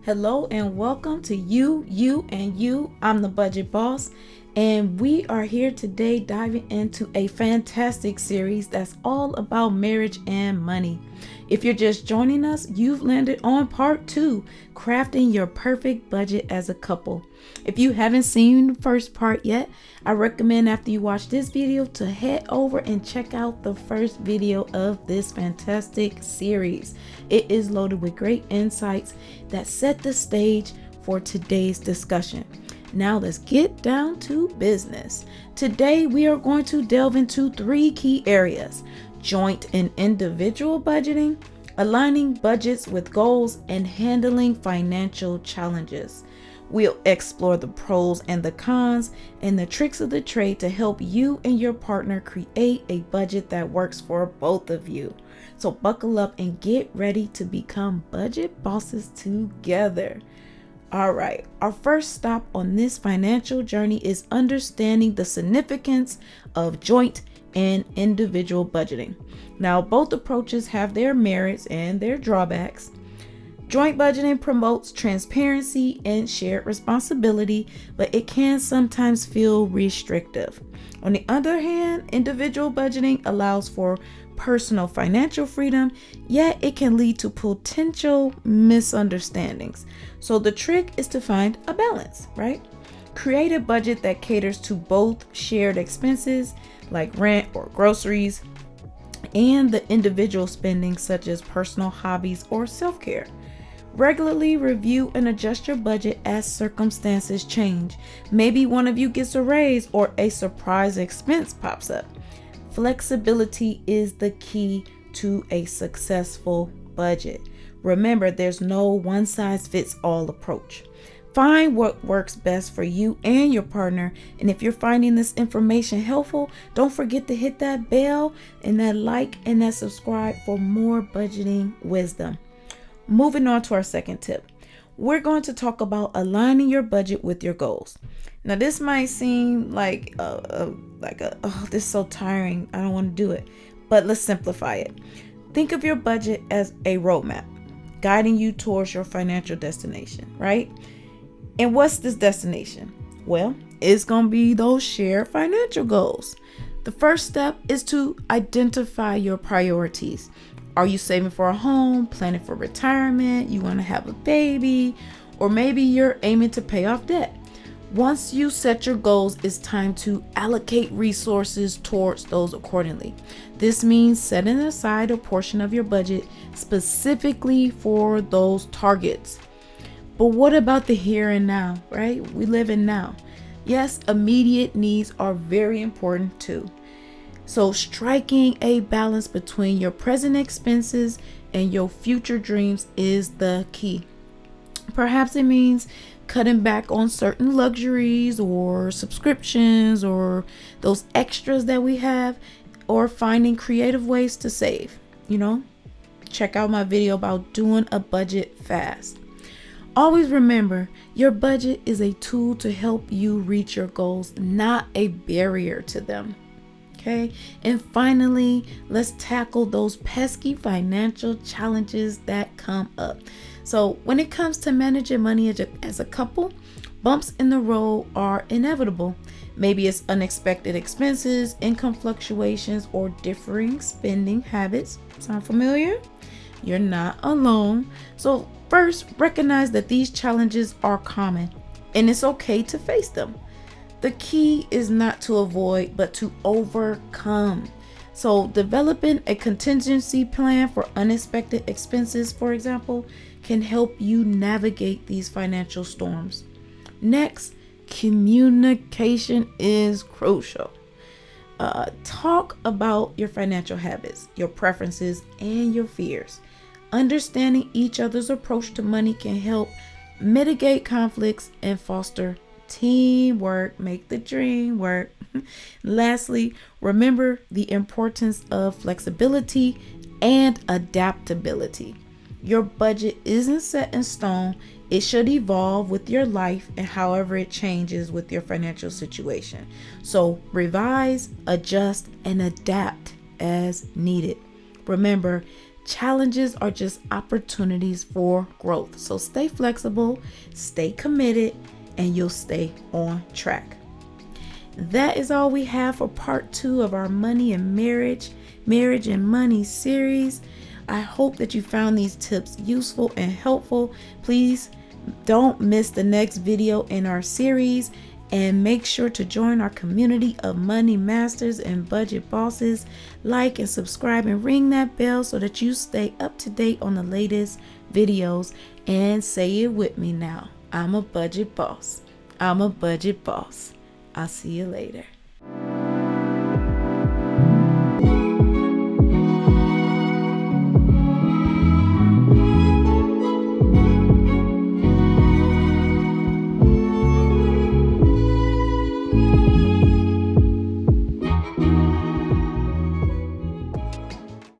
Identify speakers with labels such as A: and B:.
A: Hello and welcome to You, and You. I'm the Budget Boss, and we are here today diving into a fantastic series that's all about marriage and money. If you're just joining us, you've landed on part 2, crafting your perfect budget as a couple. If you haven't seen the first part yet, I recommend after you watch this video to head over and check out the first video of this fantastic series. It is loaded with great insights that set the stage for today's discussion. Now let's get down to business. Today we are going to delve into 3 key areas: joint and individual budgeting, aligning budgets with goals, and handling financial challenges. We'll explore the pros and the cons and the tricks of the trade to help you and your partner create a budget that works for both of you. So buckle up and get ready to become budget bosses together. All right, our first stop on this financial journey is understanding the significance of joint and individual budgeting. Now, both approaches have their merits and their drawbacks. Joint budgeting promotes transparency and shared responsibility, but it can sometimes feel restrictive. On the other hand, individual budgeting allows for personal financial freedom, yet it can lead to potential misunderstandings. So the trick is to find a balance, right? Create a budget that caters to both shared expenses like rent or groceries and the individual spending such as personal hobbies or self-care. Regularly review and adjust your budget as circumstances change. Maybe one of you gets a raise or a surprise expense pops up. Flexibility is the key to a successful budget. Remember, there's no one-size-fits-all approach. Find what works best for you and your partner. And if you're finding this information helpful, don't forget to hit that bell and that like and that subscribe for more budgeting wisdom. Moving on to our second tip, we're going to talk about aligning your budget with your goals. Now, this might seem like this is so tiring, I don't want to do it, but let's simplify it. Think of your budget as a roadmap, guiding you towards your financial destination, right? And what's this destination? Well, it's going to be those shared financial goals. The first step is to identify your priorities. Are you saving for a home, planning for retirement, you want to have a baby, or maybe you're aiming to pay off debt? Once you set your goals, it's time to allocate resources towards those accordingly. This means setting aside a portion of your budget specifically for those targets. But what about the here and now, right? We live in now. Yes, immediate needs are very important too. So striking a balance between your present expenses and your future dreams is the key. Perhaps it means cutting back on certain luxuries or subscriptions or those extras that we have, or finding creative ways to save. Check out my video about doing a budget fast. Always remember, your budget is a tool to help you reach your goals, not a barrier to them. Okay. And finally, let's tackle those pesky financial challenges that come up. So when it comes to managing money as a couple, bumps in the road are inevitable. Maybe it's unexpected expenses, income fluctuations, or differing spending habits. Sound familiar? You're not alone. So first, recognize that these challenges are common and it's okay to face them. The key is not to avoid, but to overcome. So developing a contingency plan for unexpected expenses, for example, can help you navigate these financial storms. Next, communication is crucial. Talk about your financial habits, your preferences, and your fears. Understanding each other's approach to money can help mitigate conflicts and foster teamwork, make the dream work. Lastly, remember the importance of flexibility and adaptability. Your budget isn't set in stone. It should evolve with your life and however it changes with your financial situation. So revise, adjust, and adapt as needed. Remember, Challenges are just opportunities for growth. So stay flexible, stay committed, and you'll stay on track. That is all we have for part 2 of our money and marriage and money series. I hope that you found these tips useful and helpful. Please don't miss the next video in our series, and make sure to join our community of money masters and budget bosses. Like and subscribe and ring that bell so that you stay up to date on the latest videos. And say it with me now. I'm a budget boss. I'm a budget boss. I'll see you later.